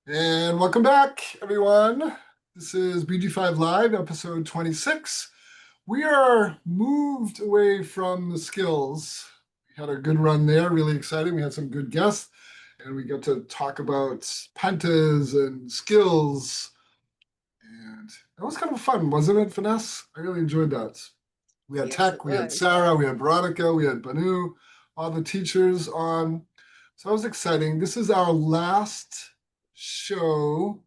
And welcome back, everyone. This is BG5 Live, episode 26. We are moved away from the skills. We had a good run there, really exciting. We had some good guests, and we got to talk about pentas and skills. And that was kind of fun, wasn't it, Vanessa? I really enjoyed that. We had Yes, Tech, it we had was. Sarah, we had Veronica, we had Banu, all the teachers on. So that was exciting. This is our last show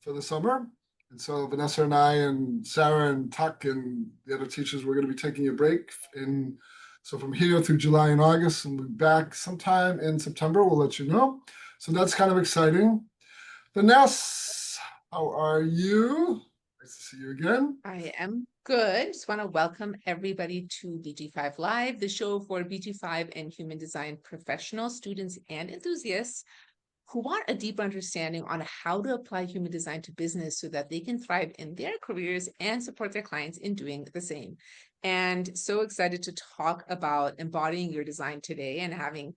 for the summer. And so Vanessa and I and Sarah and Tuck and the other teachers, we're going to be taking a break. So from here through July and August, and we'll be back sometime in September. We'll let you know. So that's kind of exciting. Vanessa, how are you? Nice to see you again. I am good. Just want to welcome everybody to BG5 Live, the show for BG5 and human design professionals, students, and enthusiasts who want a deeper understanding on how to apply human design to business so that they can thrive in their careers and support their clients in doing the same. And so excited to talk about embodying your design today and having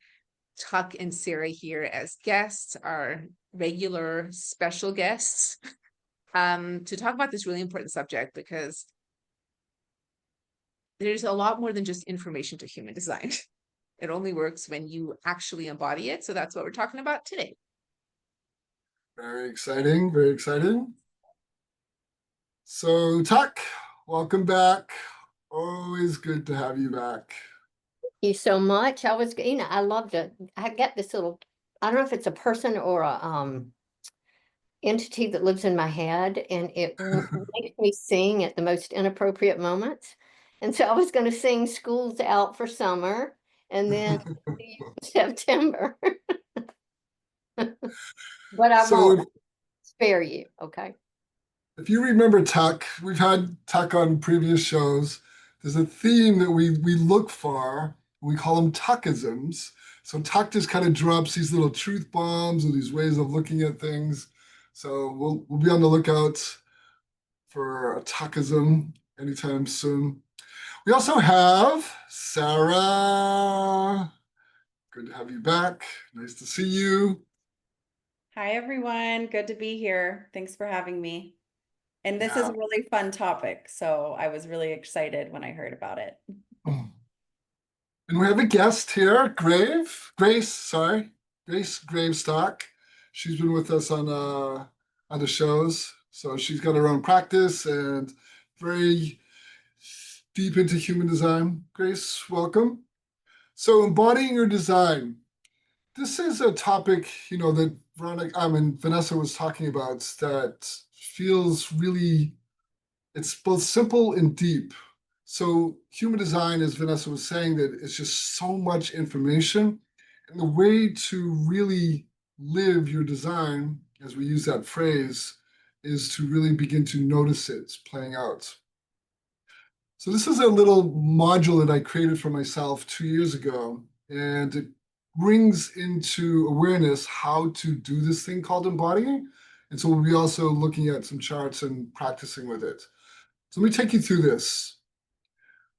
Tuck and Sarah here as guests, our regular special guests. To talk about this really important subject because there's a lot more than just information to human design. It only works when you actually embody it. So that's what we're talking about today. Very exciting, very exciting. So, Tuck, welcome back. Always good to have you back. You so much. I love to, I get this little, I don't know if it's a person or a entity that lives in my head, and it makes me sing at the most inappropriate moments. And so I was going to sing School's Out for Summer and then see you in September, but I So, won't spare you. Okay. if you remember Tuck, we've had Tuck on previous shows. There's a theme that we look for. We call them Tuckisms. So Tuck just kind of drops these little truth bombs or these ways of looking at things. So we'll be on the lookout for a Tuckism anytime soon. We also have Sarah. Good to have you back. Nice to see you. Hi, everyone. Good to be here. Thanks for having me. And this is Yeah. a really fun topic, so I was really excited when I heard about it. And we have a guest here, Grace Gravestock. She's been with us on other shows. So she's got her own practice and very deep into human design. Grace, welcome. So embodying your design. This is a topic, that Vanessa was talking about that feels really, it's both simple and deep. So human design, as Vanessa was saying, that it's just so much information. And the way to really live your design, as we use that phrase, is to really begin to notice it playing out. So this is a little module that I created for myself 2 years ago, and it brings into awareness how to do this thing called embodying. And so we'll be also looking at some charts and practicing with it. So let me take you through this.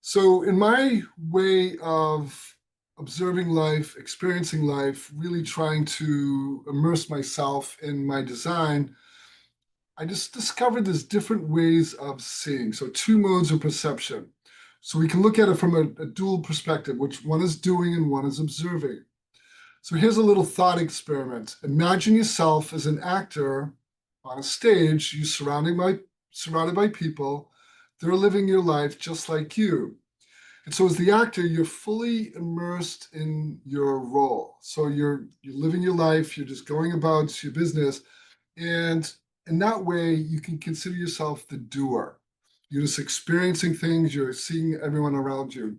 So, in my way of observing life, experiencing life, really trying to immerse myself in my design, I just discovered there's different ways of seeing. So, two modes of perception. So, we can look at it from a dual perspective, which one is doing and one is observing. So, here's a little thought experiment. Imagine yourself as an actor on a stage, you surrounded by people. They're living your life just like you. And so as the actor, you're fully immersed in your role. So you're living your life, you're just going about your business. And in that way, you can consider yourself the doer. You're just experiencing things, you're seeing everyone around you.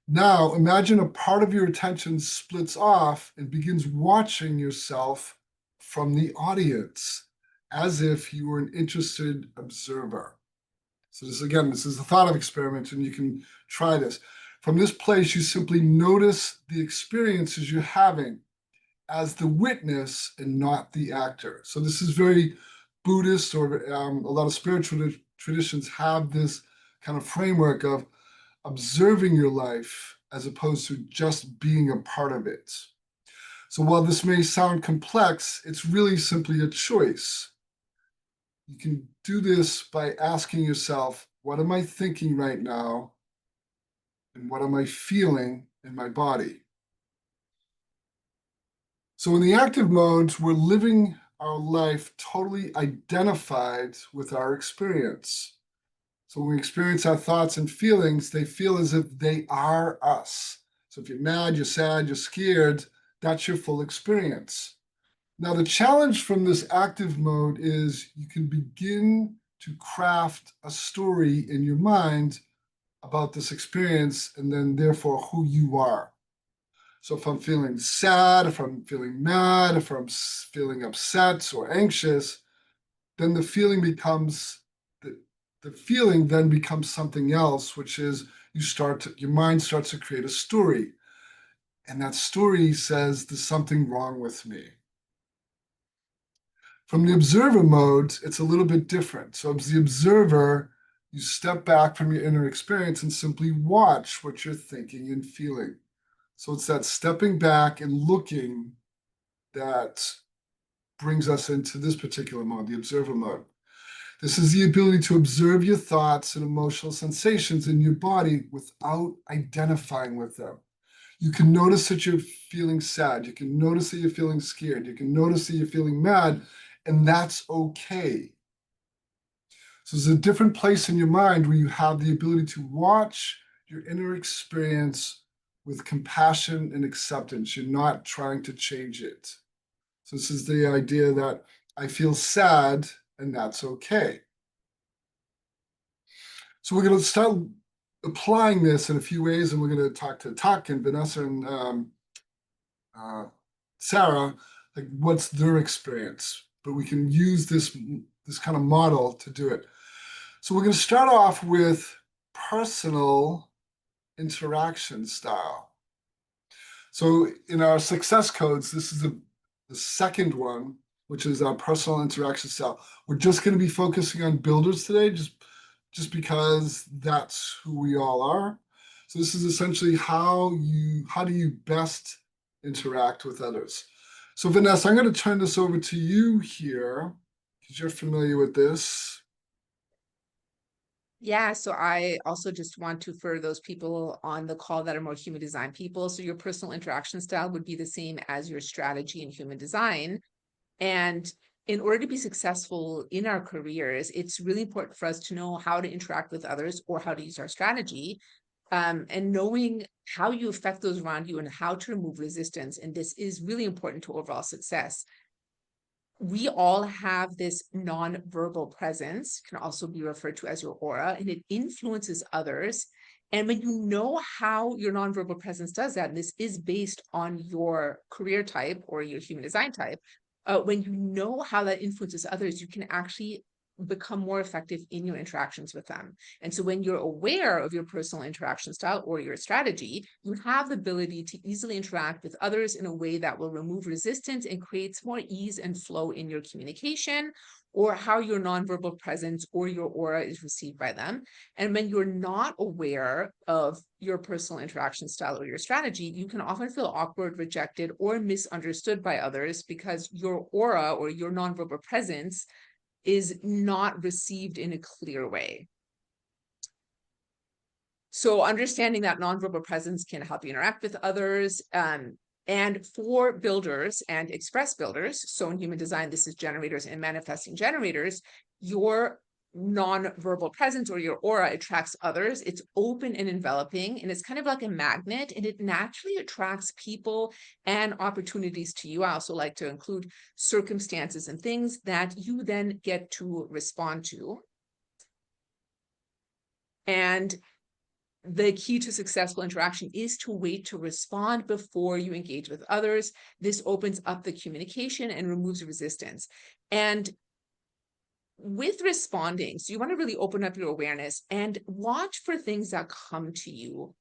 Now, imagine a part of your attention splits off and begins watching yourself from the audience as if you were an interested observer. So this is a thought experiment, and you can try this. From this place, you simply notice the experiences you're having as the witness and not the actor. So this is very Buddhist, or a lot of spiritual traditions have this kind of framework of observing your life as opposed to just being a part of it. So while this may sound complex, it's really simply a choice. You can do this by asking yourself, what am I thinking right now? And what am I feeling in my body? So in the active modes, we're living our life totally identified with our experience. So when we experience our thoughts and feelings, they feel as if they are us. So if you're mad, you're sad, you're scared, that's your full experience. Now, the challenge from this active mode is you can begin to craft a story in your mind about this experience and then therefore who you are. So if I'm feeling sad, if I'm feeling mad, if I'm feeling upset or anxious, then the feeling then becomes something else, which is your mind starts to create a story. And that story says there's something wrong with me. From the observer mode, it's a little bit different. So as the observer, you step back from your inner experience and simply watch what you're thinking and feeling. So it's that stepping back and looking that brings us into this particular mode, the observer mode. This is the ability to observe your thoughts and emotional sensations in your body without identifying with them. You can notice that you're feeling sad. You can notice that you're feeling scared. You can notice that you're feeling mad, and that's okay. So there's a different place in your mind where you have the ability to watch your inner experience with compassion and acceptance. You're not trying to change it. So this is the idea that I feel sad, and that's okay. So we're going to start applying this in a few ways, and we're going to talk to Tak and Vanessa and Sarah, like what's their experience. But we can use this kind of model to do it. So we're going to start off with personal interaction style. So in our success codes, this is the second one, which is our personal interaction style. We're just going to be focusing on builders today, just because that's who we all are. So this is essentially how do you best interact with others. So Vanessa, I'm going to turn this over to you here because you're familiar with this. Yeah, so I also just want to, for those people on the call that are more human design people, so your personal interaction style would be the same as your strategy in human design. And in order to be successful in our careers, it's really important for us to know how to interact with others or how to use our strategy, and knowing how you affect those around you and how to remove resistance. And this is really important to overall success. We all have this non-verbal presence, can also be referred to as your aura, and it influences others. And when you know how your nonverbal presence does that, and this is based on your career type or your human design type, when you know how that influences others, you can actually become more effective in your interactions with them. And so when you're aware of your personal interaction style or your strategy, you have the ability to easily interact with others in a way that will remove resistance and creates more ease and flow in your communication, or how your nonverbal presence or your aura is received by them. And when you're not aware of your personal interaction style or your strategy, you can often feel awkward, rejected, or misunderstood by others because your aura or your nonverbal presence is not received in a clear way. So understanding that nonverbal presence can help you interact with others. And for builders and express builders, so in human design, this is generators and manifesting generators, your nonverbal presence or your aura attracts others. It's open and enveloping, and it's kind of like a magnet, and it naturally attracts people and opportunities to you. I also like to include circumstances and things that you then get to respond to. And the key to successful interaction is to wait to respond before you engage with others. This opens up the communication and removes resistance. And with responding, so you want to really open up your awareness and watch for things that come to you.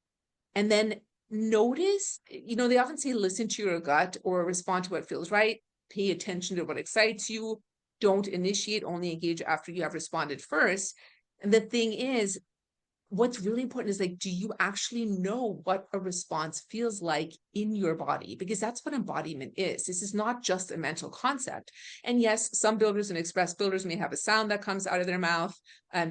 And then notice, they often say, listen to your gut or respond to what feels right. Pay attention to what excites you. Don't initiate, only engage after you have responded first. And the thing is, what's really important is like, do you actually know what a response feels like in your body? Because that's what embodiment is. This is not just a mental concept. And yes, some builders and express builders may have a sound that comes out of their mouth. The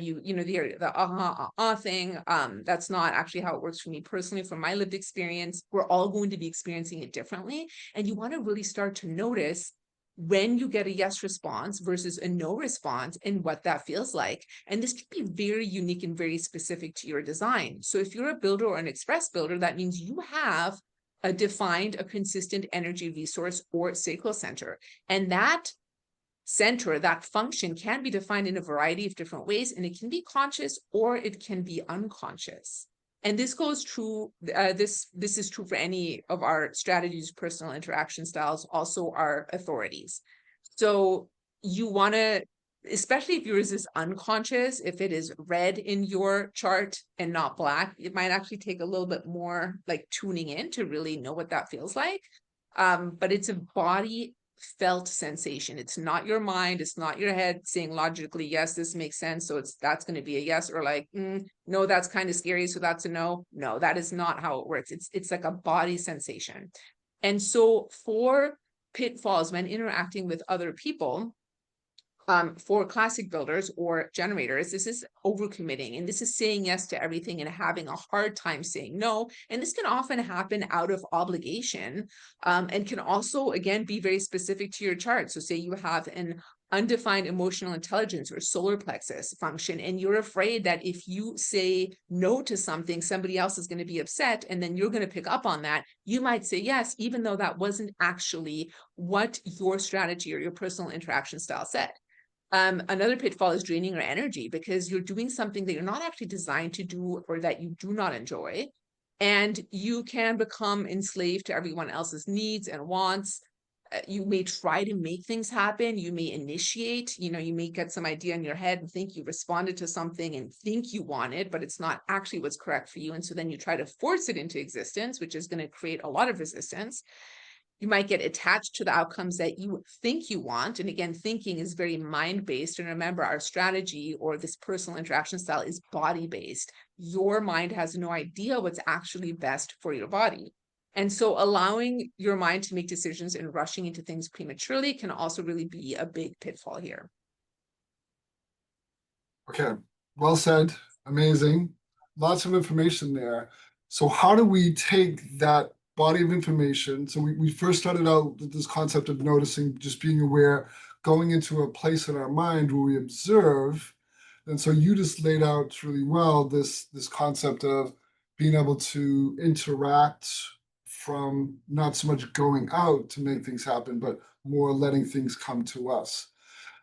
thing. That's not actually how it works for me personally. From my lived experience, we're all going to be experiencing it differently. And you want to really start to notice when you get a yes response versus a no response and what that feels like. And this can be very unique and very specific to your design. So if you're a builder or an express builder, that means you have a defined, a consistent energy resource or sacral center. And that center, that function can be defined in a variety of different ways, and it can be conscious or it can be unconscious. And this goes true, this is true for any of our strategies, personal interaction styles, also our authorities. So you want to, especially if yours is unconscious, if it is red in your chart and not black, it might actually take a little bit more like tuning in to really know what that feels like. But it's a body felt sensation. It's not your mind, it's not your head saying logically, yes, this makes sense, so that's going to be a yes, or like, no, that's kind of scary, so that's a no. No, that is not how it works. It's like a body sensation. And so for pitfalls when interacting with other people, for classic builders or generators, this is overcommitting, and this is saying yes to everything and having a hard time saying no. And this can often happen out of obligation, and can also, again, be very specific to your chart. So say you have an undefined emotional intelligence or solar plexus function, and you're afraid that if you say no to something, somebody else is going to be upset, and then you're going to pick up on that. You might say yes, even though that wasn't actually what your strategy or your personal interaction style said. Another pitfall is draining your energy because you're doing something that you're not actually designed to do or that you do not enjoy. And you can become enslaved to everyone else's needs and wants. You may try to make things happen. You may initiate, you may get some idea in your head and think you responded to something and think you want it, but it's not actually what's correct for you. And so then you try to force it into existence, which is going to create a lot of resistance. You might get attached to the outcomes that you think you want. And again, thinking is very mind-based. And remember, our strategy or this personal interaction style is body-based. Your mind has no idea what's actually best for your body. And so allowing your mind to make decisions and rushing into things prematurely can also really be a big pitfall here. Okay, well said. Amazing. Lots of information there. So how do we take that body of information? So we first started out with this concept of noticing, just being aware, going into a place in our mind where we observe. And so you just laid out really well this concept of being able to interact from not so much going out to make things happen, but more letting things come to us.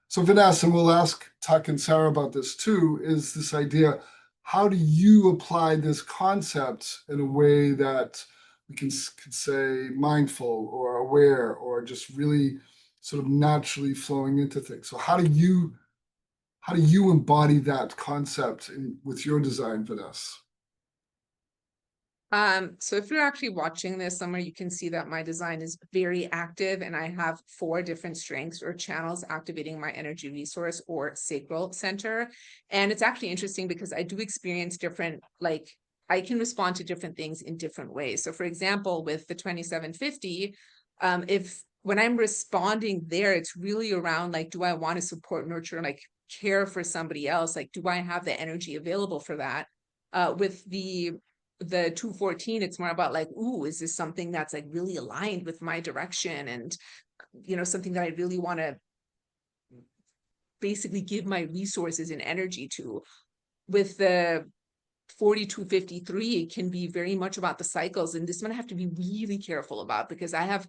So Vanessa, and we'll ask Tuck and Sarah about this too, is this idea, how do you apply this concept in a way that we could say mindful or aware or just really sort of naturally flowing into things? So how do you embody that concept with your design, Vanessa? So if you're actually watching this somewhere, you can see that my design is very active and I have 4 different strengths or channels activating my energy resource or sacral center. And it's actually interesting because I do experience different, like I can respond to different things in different ways. So for example, with the 2750, when I'm responding there, it's really around like, do I want to support, nurture, like care for somebody else? Like, do I have the energy available for that? With the 214, it's more about like, ooh, is this something that's like really aligned with my direction and something that I really want to basically give my resources and energy to. With the 4253, it can be very much about the cycles, and this one I have to be really careful about because I have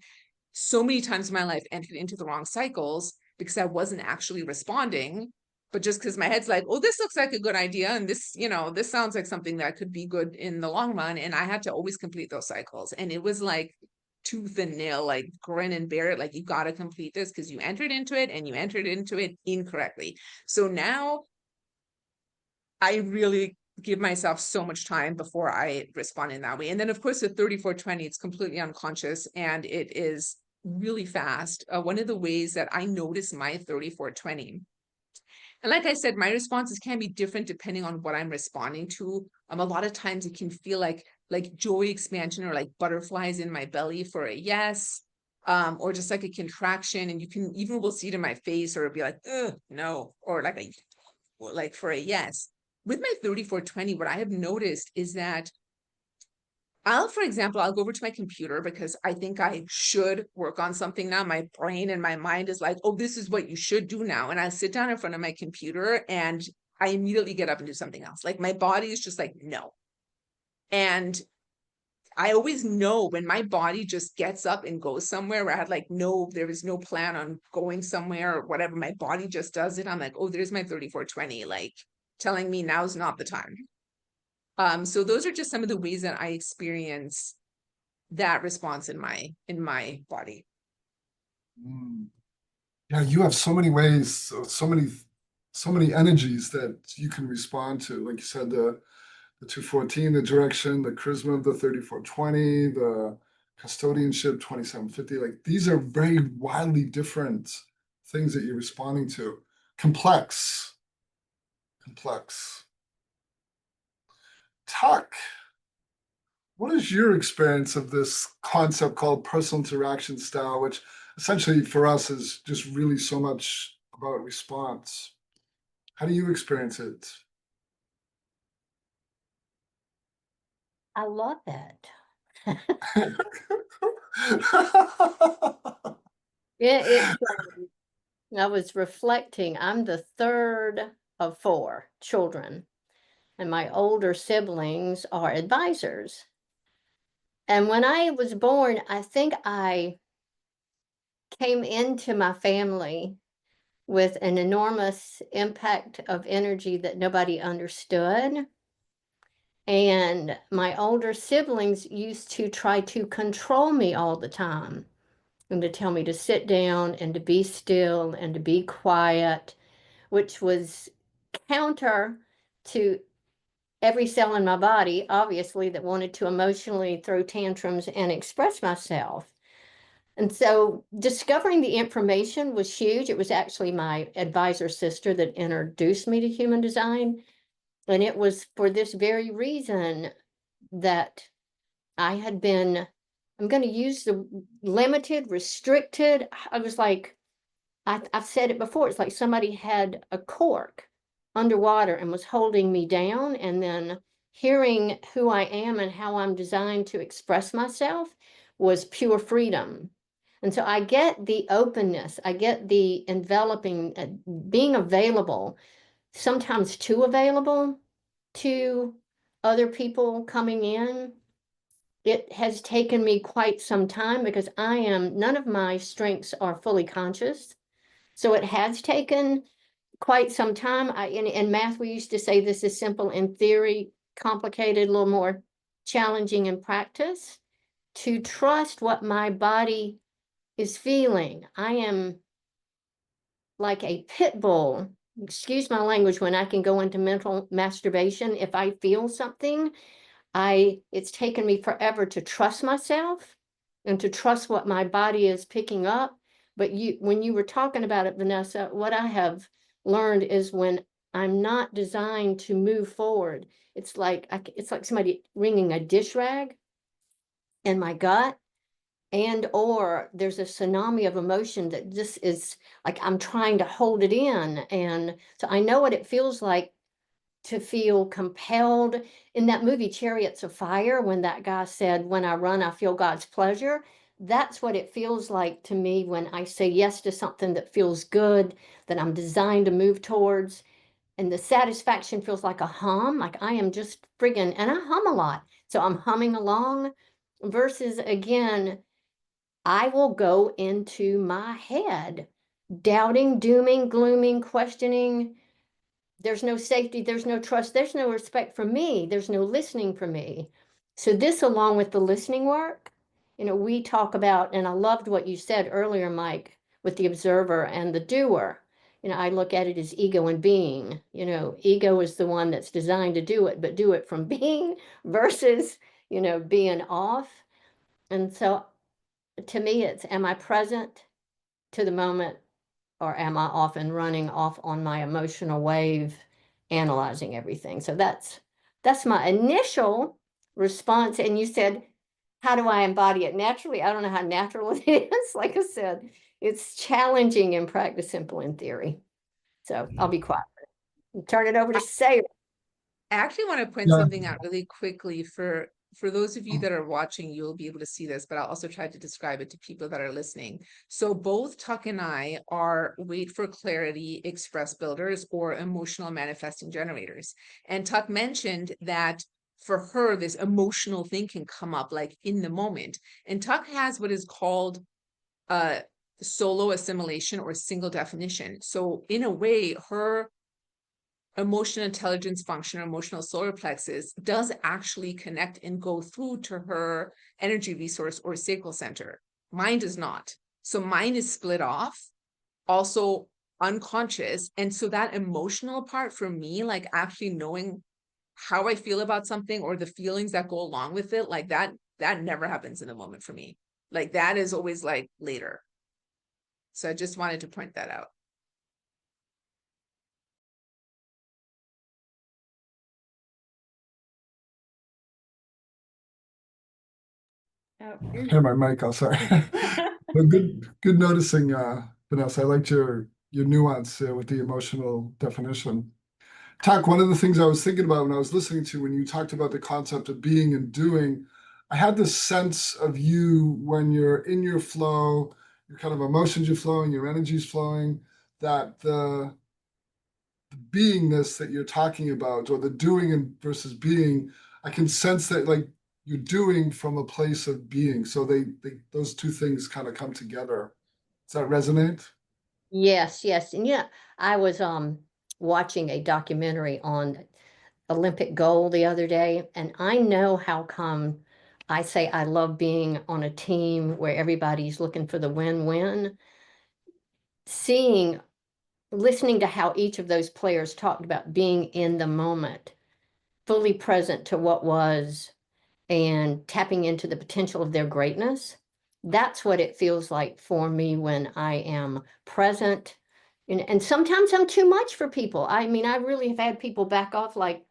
so many times in my life entered into the wrong cycles because I wasn't actually responding. But just because my head's like, oh, this looks like a good idea. And this, this sounds like something that could be good in the long run. And I had to always complete those cycles. And it was like tooth and nail, like grin and bear it. Like, you got to complete this because you entered into it and you entered into it incorrectly. So now I really give myself so much time before I respond in that way. And then of course, the 3420, it's completely unconscious and it is really fast. One of the ways that I notice my 3420 And like I said, my responses can be different depending on what I'm responding to. A lot of times it can feel like joy expansion or like butterflies in my belly for a yes, or just like a contraction, and you can even will see it in my face, or it'll be like, ugh, no, or like for a yes. With my 3420, what I have noticed is that for example, I'll go over to my computer because I think I should work on something now. My brain and my mind is like, oh, this is what you should do now. And I sit down in front of my computer and I immediately get up and do something else. Like my body is just like, no. And I always know when my body just gets up and goes somewhere where I had like, no, there is no plan on going somewhere or whatever. My body just does it. I'm like, oh, there's my 3420, like telling me now's not the time. So those are just some of the ways that I experience that response in my body. Mm. Yeah, you have so many ways, so many energies that you can respond to. Like you said, the 214, the direction, the charisma of the 3420, the custodianship 2750. Like these are very wildly different things that you're responding to. Complex. Tuck, what is your experience of this concept called personal interaction style, which essentially for us is just really so much about response? How do you experience it? I love that. It, I was reflecting, I'm the third of 4 children, and my older siblings are advisors. And when I was born, I think I came into my family with an enormous impact of energy that nobody understood. And my older siblings used to try to control me all the time and to tell me to sit down and to be still and to be quiet, which was counter to every cell in my body, obviously, that wanted to emotionally throw tantrums and express myself. And so discovering the information was huge. It was actually my advisor sister that introduced me to human design. And it was for this very reason that I had been, I'm going to use the limited, restricted. I was like, I've said it before, it's like somebody had a cork underwater and was holding me down, and then hearing who I am and how I'm designed to express myself was pure freedom. And so I get the openness, I get the enveloping, being available, sometimes too available to other people coming in. It has taken me quite some time because none of my strengths are fully conscious. So it has taken quite some time. In math, we used to say this is simple in theory, complicated, a little more challenging in practice, to trust what my body is feeling. I am like a pit bull. Excuse my language when I can go into mental masturbation. If I feel something, it's taken me forever to trust myself and to trust what my body is picking up. But when you were talking about it, Vanessa, what I have learned is when I'm not designed to move forward, it's like somebody wringing a dish rag in my gut, and or there's a tsunami of emotion that just is like I'm trying to hold it in. And so I know what it feels like to feel compelled. In that movie Chariots of Fire, when that guy said, when I run, I feel God's pleasure. That's what it feels like to me when I say yes to something that feels good, that I'm designed to move towards. And the satisfaction feels like a hum, like I am just friggin', and I hum a lot. So I'm humming along versus, again, I will go into my head, doubting, dooming, glooming, questioning. There's no safety, there's no trust, there's no respect for me, there's no listening for me. So this, along with the listening work, we talk about, and I loved what you said earlier, Mike, with the observer and the doer. I look at it as ego and being. Ego is the one that's designed to do it, but do it from being versus, being off. And so to me, it's, am I present to the moment or am I often running off on my emotional wave, analyzing everything? So that's my initial response. And you said, how do I embody it naturally? I don't know how natural it is. Like I said, it's challenging in practice, simple in theory. So I'll be quiet. Turn it over to Sarah. I actually want to point Yeah. something out really quickly for those of you that are watching, you'll be able to see this, but I'll also try to describe it to people that are listening. So both Tuck and I are wait for clarity express builders or emotional manifesting generators. And Tuck mentioned that for her, this emotional thing can come up like in the moment. And Tuck has what is called solo assimilation or single definition. So in a way, her emotional intelligence function, or emotional solar plexus, does actually connect and go through to her energy resource or sacral center. Mine does not. So mine is split off, also unconscious. And so that emotional part for me, like actually knowing how I feel about something or the feelings that go along with it, like that never happens in the moment for me. Like that is always like later. So I just wanted to point that out. Oh, Hear my mic. Oh, sorry. Well, good noticing, Vanessa. I liked your nuance with the emotional definition. Tak, one of the things I was thinking about when I was listening to when you talked about the concept of being and doing, I had this sense of you when you're in your flow, your kind of emotions are flowing, your energy's flowing, that the beingness that you're talking about, or the doing and versus being, I can sense that like you're doing from a place of being. So they those two things kind of come together. Does that resonate? Yes, yes. And yeah, I was watching a documentary on Olympic gold the other day, and I know how come I say I love being on a team where everybody's looking for the win-win. Listening to how each of those players talked about being in the moment, fully present to what was, and tapping into the potential of their greatness. That's what it feels like for me when I am present. And sometimes I'm too much for people. I mean, I really have had people back off like,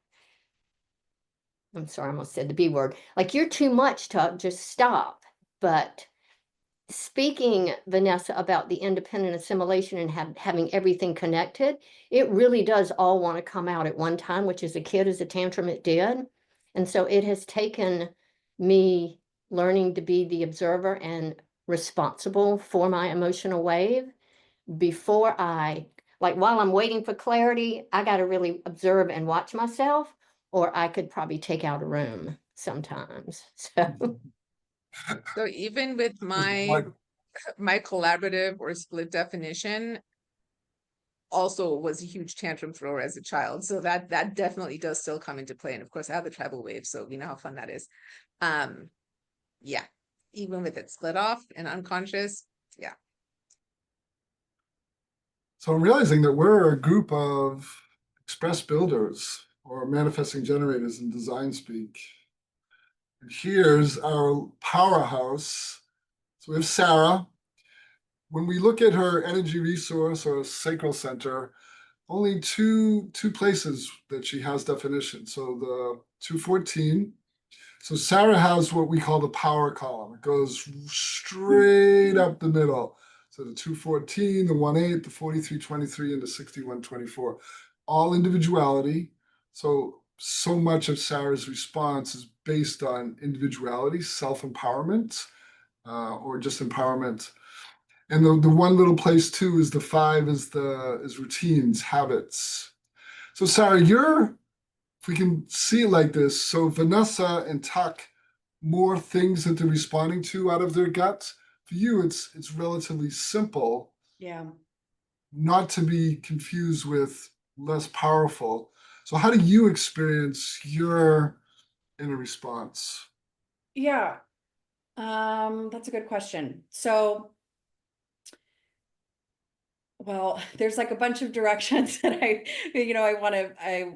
I'm sorry, I almost said the B word. Like, you're too much, Tuck, just stop. But speaking, Vanessa, about the independent assimilation and having everything connected, it really does all want to come out at one time, which as a kid, as a tantrum, it did. And so it has taken me learning to be the observer and responsible for my emotional wave before while I'm waiting for clarity, I got to really observe and watch myself, or I could probably take out a room sometimes. So So even with Like, my collaborative or split definition also was a huge tantrum thrower as a child. So that definitely does still come into play. And of course I have the tribal wave, so we know how fun that is. Yeah, even with it split off and unconscious. Yeah. so I'm realizing that we're a group of express builders or manifesting generators in design speak. And here's our powerhouse. So we have Sarah. When we look at her energy resource or sacral center, only two places that she has definition. So the 214. So Sarah has what we call the power column. It goes straight up the middle. So the 214, the 18, the 4323, and the 6124. All individuality. So much of Sarah's response is based on individuality, self-empowerment, or just empowerment. And the one little place too is the 5 is routines, habits. So Sarah, if we can see it like this, so Vanessa and Tuck, more things that they're responding to out of their guts. For you, it's relatively simple, yeah. not to be confused with less powerful. So how do you experience your inner response? Yeah. That's a good question. So, well, there's like a bunch of directions that I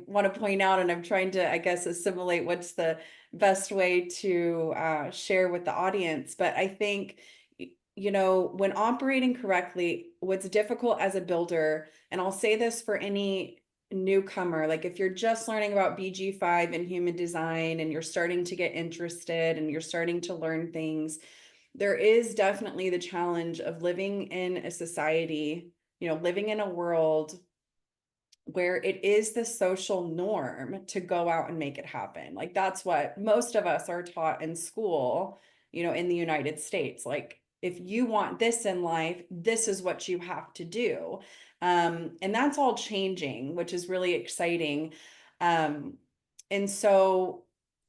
want to point out, and I'm trying to, I guess, assimilate what's the best way to share with the audience. But I think you know, when operating correctly, what's difficult as a builder, and I'll say this for any newcomer, like if you're just learning about BG5 and human design and you're starting to get interested and you're starting to learn things, there is definitely the challenge of living in a society, you know, living in a world where it is the social norm to go out and make it happen. Like that's what most of us are taught in school, you know, in the United States. Like if you want this in life, this is what you have to do. And that's all changing, which is really exciting. And so,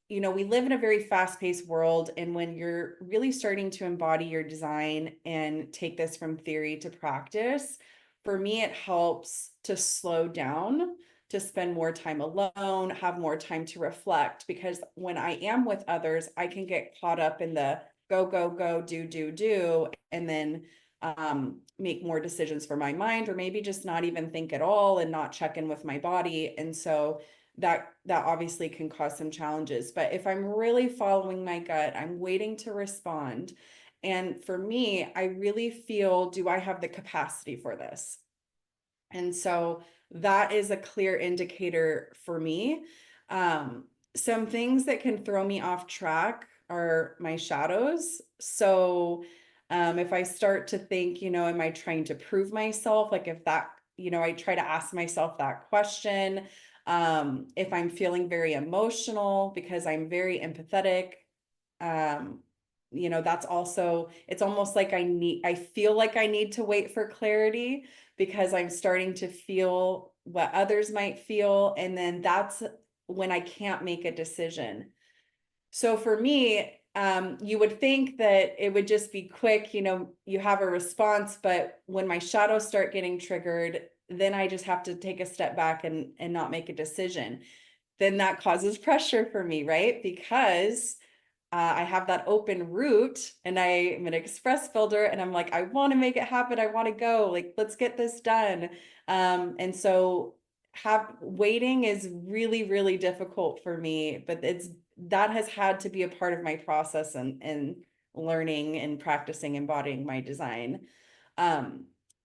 you know, we live in a very fast-paced world, and when you're really starting to embody your design and take this from theory to practice, for me, it helps to slow down, to spend more time alone, have more time to reflect, because when I am with others, I can get caught up in the go, go, go, do, and then make more decisions for my mind, or maybe just not even think at all and not check in with my body. And so that obviously can cause some challenges. But if I'm really following my gut, I'm waiting to respond. And for me, I really feel, do I have the capacity for this? And so that is a clear indicator for me. Some things that can throw me off track are my shadows. So if I start to think, you know, am I trying to prove myself? Like if that, you know, I try to ask myself that question. If I'm feeling very emotional because I'm very empathetic, you know, that's also, it's almost like I feel like I need to wait for clarity because I'm starting to feel what others might feel. And then that's when I can't make a decision. So for me, you would think that it would just be quick, you know, you have a response, but when my shadows start getting triggered, then I just have to take a step back and not make a decision. Then that causes pressure for me, right? Because I have that open route and I am an express builder and I'm like, I want to make it happen. I want to go, like, let's get this done. And so waiting is really, really difficult for me, but that has had to be a part of my process and learning and practicing embodying my design.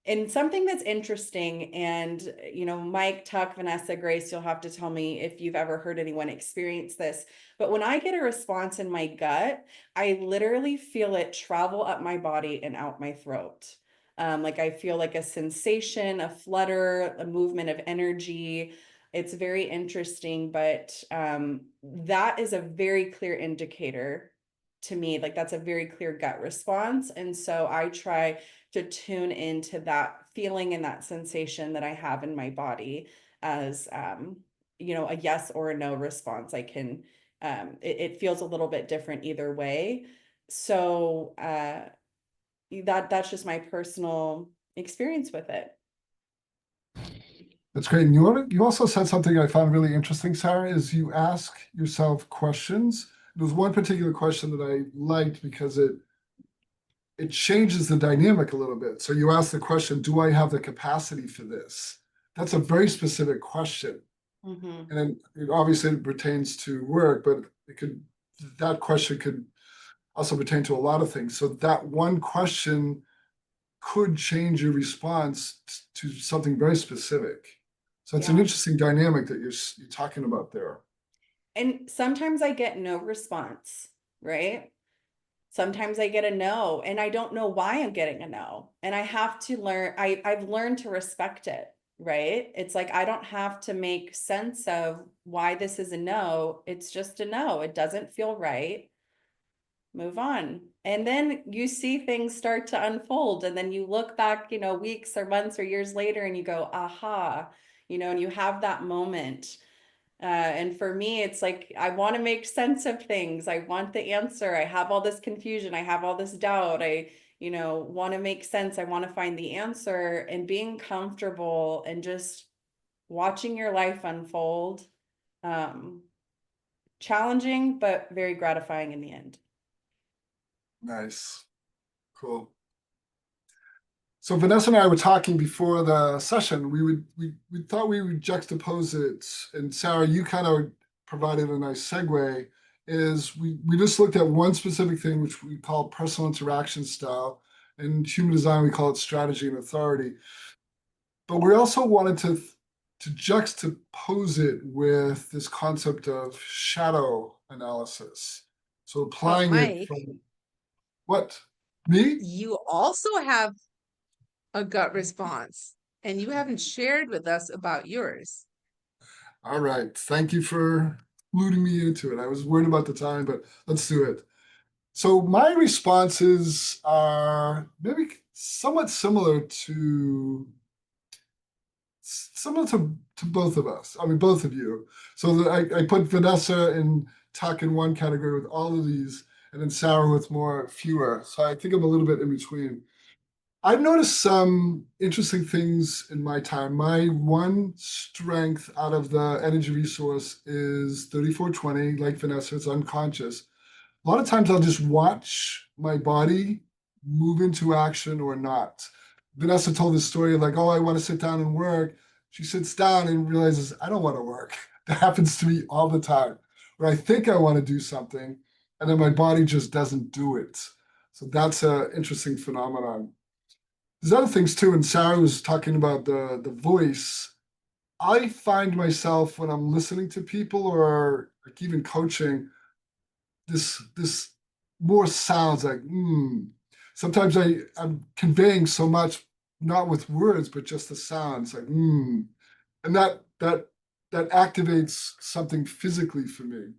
And something that's interesting, and you know, Mike, Tuck, Vanessa, Grace, you'll have to tell me if you've ever heard anyone experience this, but when I get a response in my gut, I literally feel it travel up my body and out my throat. Like I feel like a sensation, a flutter, a movement of energy. It's very interesting, but that is a very clear indicator to me. Like that's a very clear gut response. And so I try to tune into that feeling and that sensation that I have in my body as, you know, a yes or a no response. I can, it feels a little bit different either way. So that's just my personal experience with it. That's great. And you also said something I found really interesting, Sarah, is you ask yourself questions. There was one particular question that I liked because it changes the dynamic a little bit. So you ask the question, do I have the capacity for this? That's a very specific question. Mm-hmm. And then obviously it pertains to work, but that question could also pertain to a lot of things. So that one question could change your response to something very specific. So it's an interesting dynamic that you're talking about there. And sometimes I get no response, right? Sometimes I get a no, and I don't know why I'm getting a no. And I have to learn, I've learned to respect it, right? It's like I don't have to make sense of why this is a no. It's just a no. It doesn't feel right. Move on. And then you see things start to unfold. And then you look back, you know, weeks or months or years later and you go, aha, you know, and you have that moment. And for me, it's like, I want to make sense of things. I want the answer. I have all this confusion. I have all this doubt. I, you know, want to make sense. I want to find the answer, and being comfortable and just watching your life unfold. Challenging, but very gratifying in the end. Nice. Cool. So Vanessa and I were talking before the session. We thought we would juxtapose it, and Sarah, you kind of provided a nice segue. Is we just looked at one specific thing which we call personal interaction style, In human design, we call it strategy and authority. But we also wanted to juxtapose it with this concept of shadow analysis. So But applying it Mike, from what? Me? you also have a gut response, and you haven't shared with us about yours. All right. Thank you for looting me into it. I was worried about the time, but let's do it. So my responses are maybe somewhat similar to both of us. I mean, both of you. So I put Vanessa and Tuck in one category with all of these, and then Sarah with fewer. So I think I'm a little bit in between. I've noticed some interesting things in my time. My one strength out of the energy resource is 3420, like Vanessa, it's unconscious. A lot of times I'll just watch my body move into action or not. Vanessa told this story of like, oh, I want to sit down and work. She sits down and realizes, I don't want to work. That happens to me all the time, where I think I want to do something, and then my body just doesn't do it. So that's an interesting phenomenon. There's other things too, and Sarah was talking about the voice. I find myself when I'm listening to people or like even coaching, this more sounds like Sometimes I'm conveying so much, not with words, but just the sounds like and that activates something physically for me.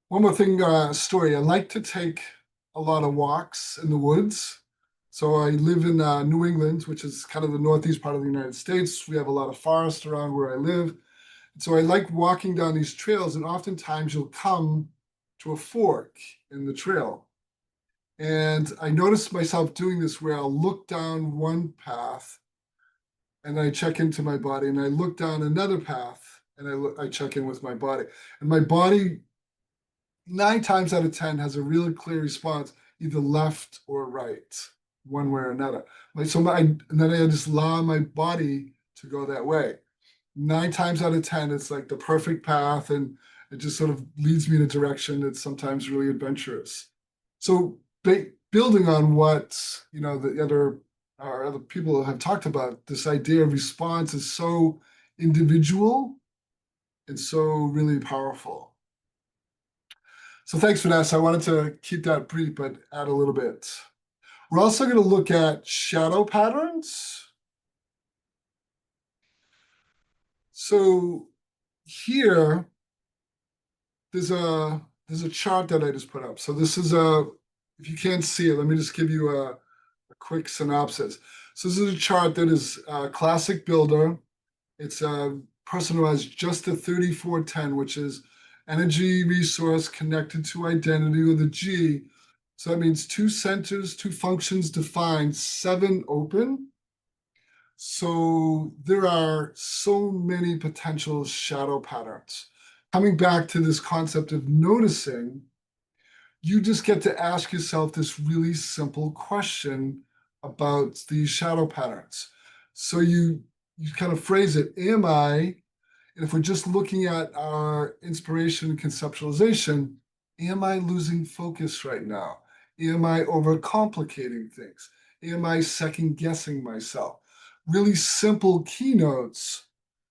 One more thing, story. I like to take a lot of walks in the woods. So I live in New England, which is kind of the northeast part of the United States. We have a lot of forest around where I live. So I like walking down these trails, and oftentimes you'll come to a fork in the trail. And I noticed myself doing this where I'll look down one path and I check into my body, and I look down another path and I check in with my body. And my body, 9 times out of 10, has a really clear response, either left or right, one way or another. And then I just allow my body to go that way. 9 times out of 10, it's like the perfect path, and it just sort of leads me in a direction that's sometimes really adventurous. So building on what the other people have talked about, this idea of response is so individual and so really powerful. So thanks, Vanessa. I wanted to keep that brief, but add a little bit. We're also going to look at shadow patterns. So here, there's a chart that I just put up. So this is if you can't see it, let me just give you a quick synopsis. So this is a chart that is a classic builder. It's a person who has just a 3410, which is energy resource connected to identity with a G. So that means 2 centers, 2 functions defined, 7 open. So there are so many potential shadow patterns. Coming back to this concept of noticing, you just get to ask yourself this really simple question about these shadow patterns. So you kind of phrase it, am I, and if we're just looking at our inspiration and conceptualization, am I losing focus right now? Am I overcomplicating things? Am I second guessing myself? Really simple keynotes,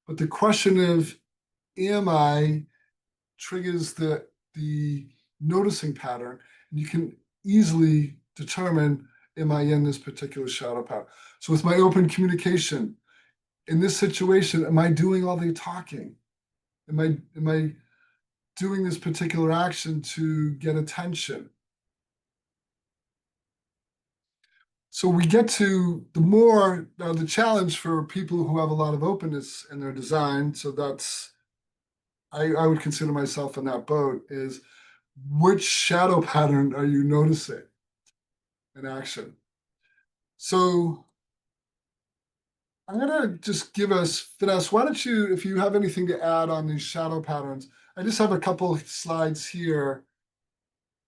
but the question of am I triggers the noticing pattern, and you can easily determine, am I in this particular shadow pattern? So with my open communication, in this situation, am I doing all the talking? Am I doing this particular action to get attention? So we get to the challenge for people who have a lot of openness in their design. So I would consider myself in that boat, is which shadow pattern are you noticing in action? So I'm gonna just give us, Vanessa, why don't you, if you have anything to add on these shadow patterns, I just have a couple of slides here,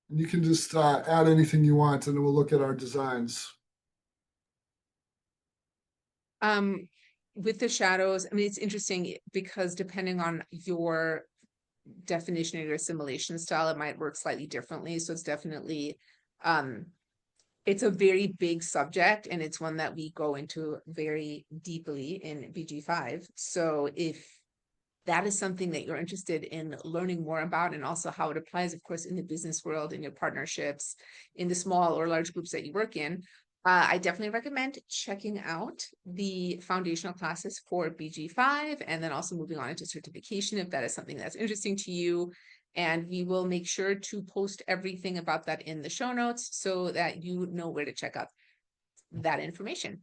and you can just add anything you want, and then we'll look at our designs. With the shadows, I mean, it's interesting because depending on your definition of your assimilation style, it might work slightly differently. So it's definitely it's a very big subject, and it's one that we go into very deeply in BG5. So if that is something that you're interested in learning more about, and also how it applies, of course, in the business world, in your partnerships, in the small or large groups that you work in, I definitely recommend checking out the foundational classes for BG5, and then also moving on into certification if that is something that's interesting to you. And we will make sure to post everything about that in the show notes so that you know where to check out that information.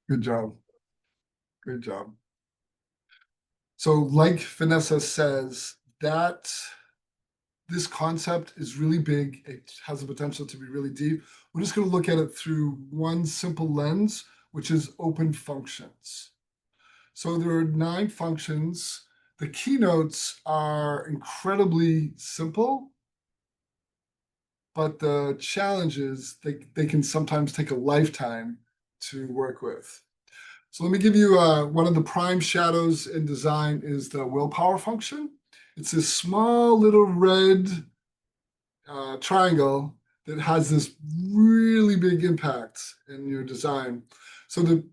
Good job. Good job. So like Vanessa says, that this concept is really big. It has the potential to be really deep. We're just going to look at it through one simple lens, which is open functions. So there are 9 functions. The keynotes are incredibly simple, but the challenges, they can sometimes take a lifetime to work with. So let me give you one of the prime shadows in design is the willpower function. It's this small little red triangle that has this really big impact in your design. So the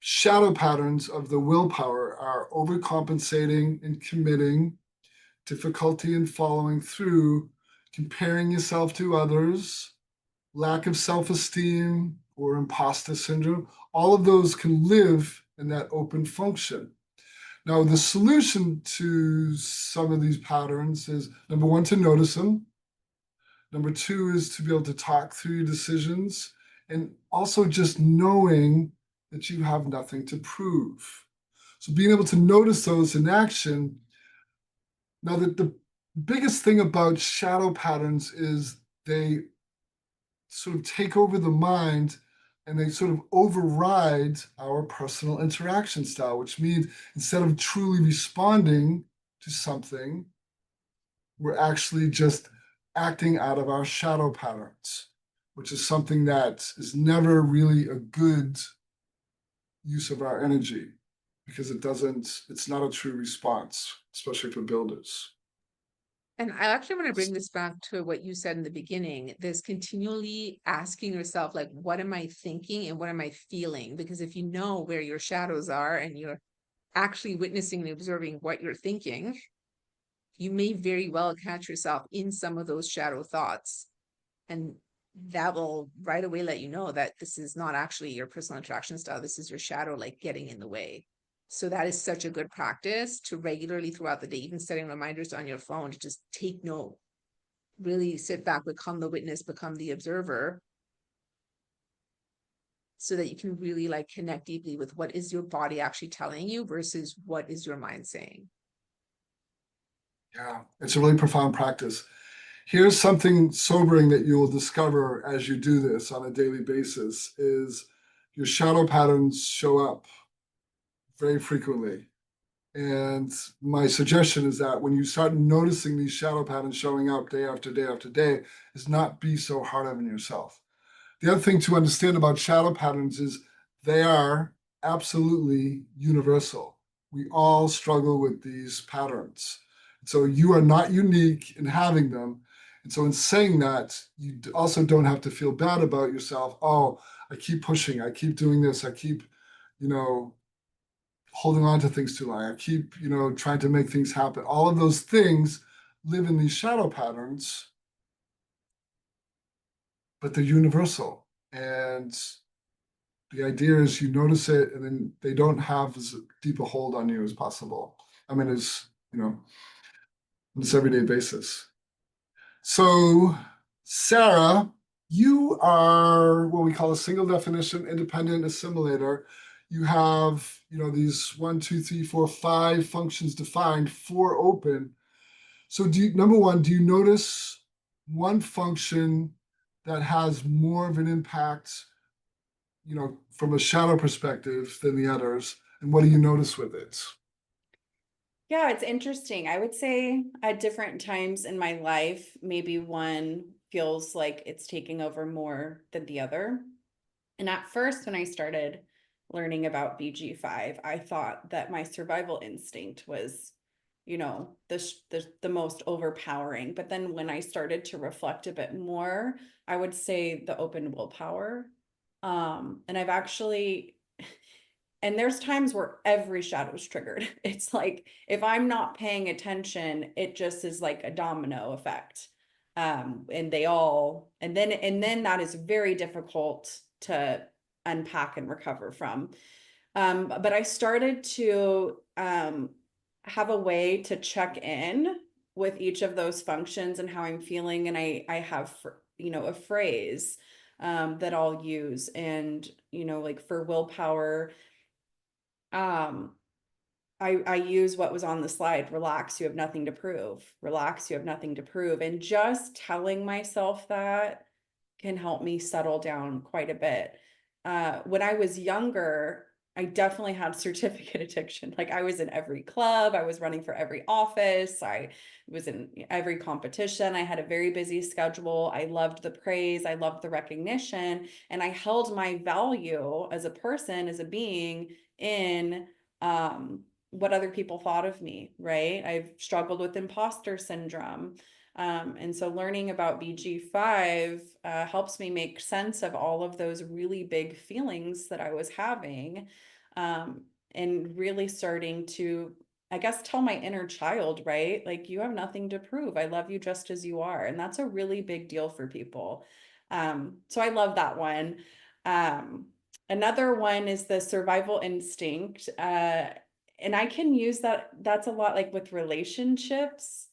shadow patterns of the willpower are overcompensating and committing, difficulty in following through, comparing yourself to others, lack of self-esteem, or imposter syndrome. All of those can live in that open function. Now, the solution to some of these patterns is, number one, to notice them. Number two is to be able to talk through your decisions, and also just knowing that you have nothing to prove. So being able to notice those in action. Now, the biggest thing about shadow patterns is they sort of take over the mind, and they sort of override our personal interaction style, which means instead of truly responding to something, we're actually just acting out of our shadow patterns, which is something that is never really a good use of our energy, because it's not a true response, especially for builders. And I actually want to bring this back to what you said in the beginning, this continually asking yourself, like, what am I thinking and what am I feeling? Because if you know where your shadows are and you're actually witnessing and observing what you're thinking, you may very well catch yourself in some of those shadow thoughts. And that will right away let you know that this is not actually your personal interaction style. This is your shadow, like, getting in the way. So that is such a good practice to regularly throughout the day, even setting reminders on your phone to just take note, really sit back, become the witness, become the observer, so that you can really like connect deeply with what is your body actually telling you versus what is your mind saying. Yeah, it's a really profound practice. Here's something sobering that you will discover as you do this on a daily basis is your shadow patterns show up very frequently. And my suggestion is that when you start noticing these shadow patterns showing up day after day after day, is not be so hard on yourself. The other thing to understand about shadow patterns is they are absolutely universal. We all struggle with these patterns. So you are not unique in having them. And so in saying that, you also don't have to feel bad about yourself. Oh, I keep pushing, I keep doing this, I keep, holding on to things too long. I keep, trying to make things happen. All of those things live in these shadow patterns, but they're universal. And the idea is you notice it, and then they don't have as deep a hold on you as possible. I mean, on this everyday basis. So, Sarah, you are what we call a single definition independent assimilator. You have, these 1, 2, 3, 4, 5 functions defined, 4 open. So number one, do you notice one function that has more of an impact, from a shadow perspective than the others? And what do you notice with it? Yeah, it's interesting. I would say at different times in my life, maybe one feels like it's taking over more than the other. And at first, when I started learning about BG5, I thought that my survival instinct was, you know, the most overpowering. But then when I started to reflect a bit more, I would say the open willpower. And I've actually, and there's times where every shadow is triggered. It's like, if I'm not paying attention, it just is like a domino effect. And then that is very difficult to unpack and recover from. But I started to have a way to check in with each of those functions and how I'm feeling. And I have, you know, a phrase that I'll use. And, you know, like for willpower, I use what was on the slide: relax, you have nothing to prove. Relax, you have nothing to prove. And just telling myself that can help me settle down quite a bit. When I was younger, I definitely had certificate addiction. Like, I was in every club, I was running for every office, I was in every competition. I had a very busy schedule. I loved the praise, I loved the recognition, and I held my value as a person, as a being, in what other people thought of me, right? I've struggled with imposter syndrome. And so learning about BG5 helps me make sense of all of those really big feelings that I was having, and really starting to, I guess, tell my inner child, right? Like, you have nothing to prove. I love you just as you are. And that's a really big deal for people. So I love that one. Another one is the survival instinct. And I can use that. That's a lot like with relationships.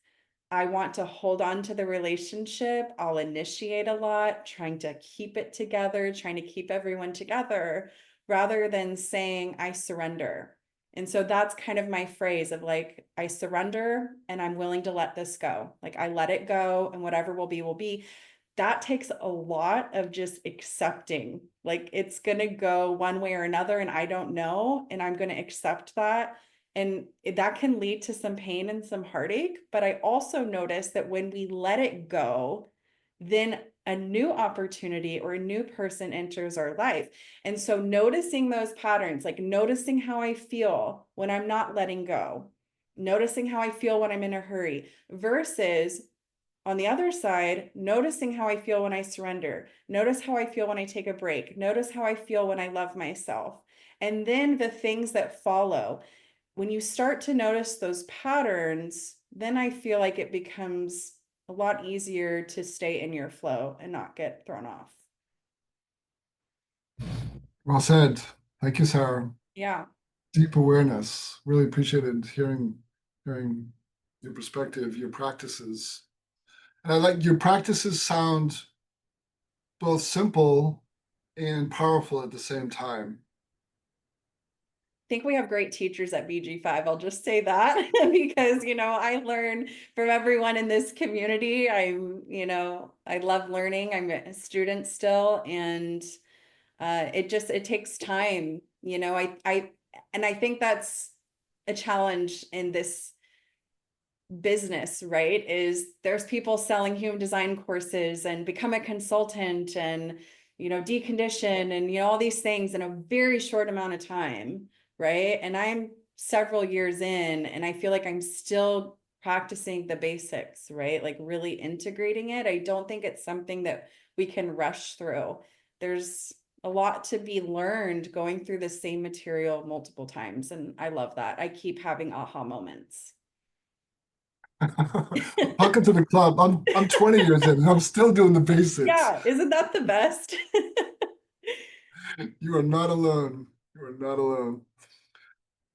I want to hold on to the relationship. I'll initiate a lot, trying to keep it together, trying to keep everyone together, rather than saying, I surrender. And so that's kind of my phrase of like, I surrender and I'm willing to let this go. Like, I let it go, and whatever will be, will be. That takes a lot of just accepting, like, it's going to go one way or another, and I don't know, and I'm going to accept that. And that can lead to some pain and some heartache. But I also notice that when we let it go, then a new opportunity or a new person enters our life. And so noticing those patterns, like noticing how I feel when I'm not letting go, noticing how I feel when I'm in a hurry, versus on the other side, noticing how I feel when I surrender. Notice how I feel when I take a break. Notice how I feel when I love myself. And then the things that follow. When you start to notice those patterns, then I feel like it becomes a lot easier to stay in your flow and not get thrown off. Well said. Thank you, Sarah. Yeah. Deep awareness. Really appreciated hearing your perspective, your practices. And I like your practices sound both simple and powerful at the same time. Think we have great teachers at BG5. I'll just say that because, you know, I learn from everyone in this community. I love learning. I'm a student still, and it takes time. You know, I think that's a challenge in this business, right? Is there's people selling human design courses and become a consultant and, you know, decondition and, you know, all these things in a very short amount of time. Right. And I'm several years in, and I feel like I'm still practicing the basics, right? Like really integrating it. I don't think it's something that we can rush through. There's a lot to be learned going through the same material multiple times. And I love that. I keep having aha moments. Welcome to the club. I'm 20 years in and I'm still doing the basics. Yeah, isn't that the best? You are not alone. You are not alone.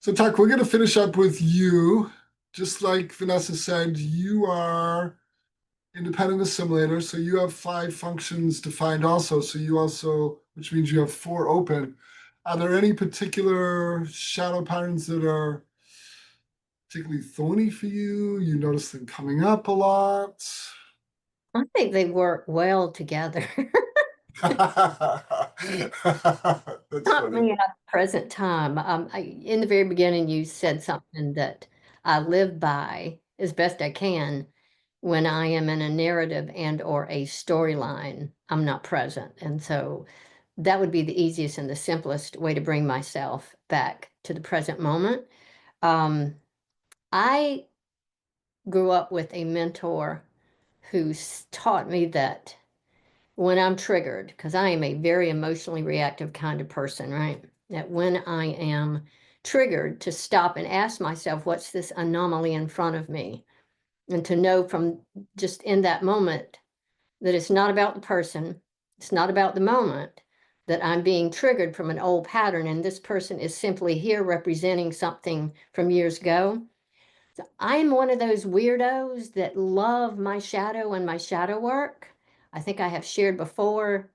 So, Tak, we're going to finish up with you. Just like Vanessa said, you are independent assimilator, so you have 5 functions defined also. So you also, which means you have 4 open. Are there any particular shadow patterns that are particularly thorny for you? You notice them coming up a lot? I think they work well together. That's Not funny. me at the present time. In the very beginning, you said something that I live by as best I can. When I am in a narrative and or a storyline, I'm not present. And so that would be the easiest and the simplest way to bring myself back to the present moment. I grew up with a mentor who taught me that when I'm triggered, because I am a very emotionally reactive kind of person, right? That when I am triggered, to stop and ask myself, what's this anomaly in front of me? And to know from just in that moment that it's not about the person, it's not about the moment, that I'm being triggered from an old pattern, and this person is simply here representing something from years ago. So I'm one of those weirdos that love my shadow and my shadow work. I think I have shared before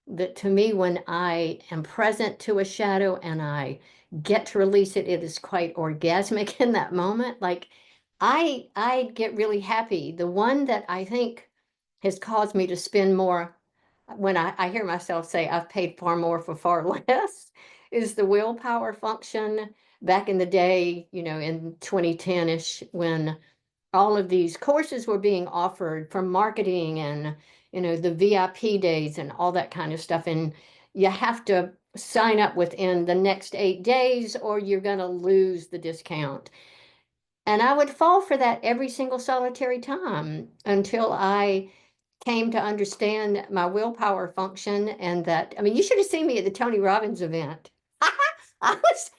that to me, when I am present to a shadow and I get to release it, it is quite orgasmic in that moment. Like I get really happy. The one that I think has caused me to spend more, when I hear myself say I've paid far more for far less, is the willpower function. Back in the day, in 2010-ish, when all of these courses were being offered from marketing and the VIP days and all that kind of stuff, and you have to sign up within the next 8 days or you're going to lose the discount. And I would fall for that every single solitary time until I came to understand my willpower function, and that, I mean, you should have seen me at the Tony Robbins event. I was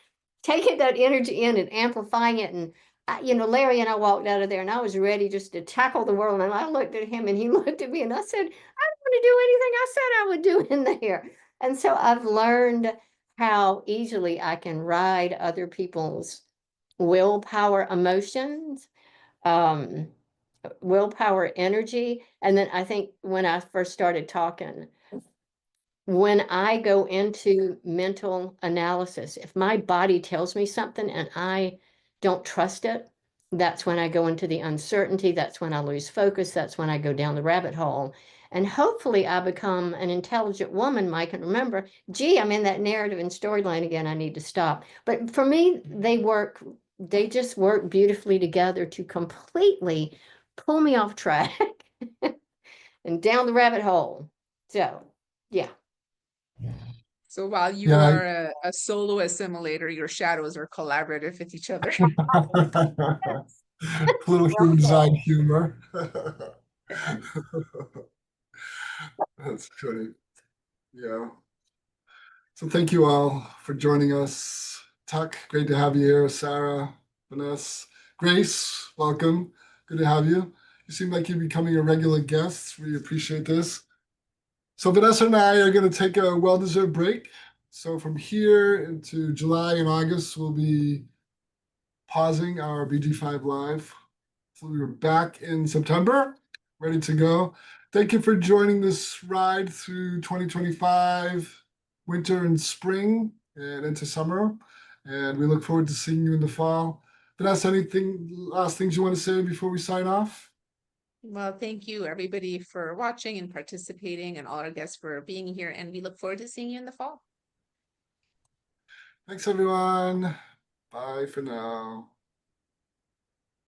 taking that energy in and amplifying it. And, Larry and I walked out of there and I was ready just to tackle the world. And I looked at him and he looked at me and I said, I don't want to do anything I said I would do in there. And so I've learned how easily I can ride other people's willpower emotions, um, willpower energy. And then I think when I first started talking, when I go into mental analysis, if my body tells me something and I don't trust it, that's when I go into the uncertainty. That's when I lose focus. That's when I go down the rabbit hole. And hopefully I become an intelligent woman, Mike, and remember, gee, I'm in that narrative and storyline again. I need to stop. But for me, they just work beautifully together to completely pull me off track and down the rabbit hole. So, yeah. So while you Yeah. are a solo assimilator, your shadows are collaborative with each other. Little human design humor. That's funny. Yeah. So thank you all for joining us. Tuck, great to have you here. Sarah, Vanessa, Grace, welcome. Good to have you. You seem like you're becoming a regular guest. We appreciate this. So Vanessa and I are going to take a well-deserved break. So from here into July and August, we'll be pausing our BG5 Live. So we were back in September, ready to go. Thank you for joining this ride through 2025, winter and spring, and into summer. And we look forward to seeing you in the fall. Vanessa, anything, last things you want to say before we sign off? Well, thank you everybody for watching and participating, and all our guests for being here. And we look forward to seeing you in the fall. Thanks, everyone. Bye for now.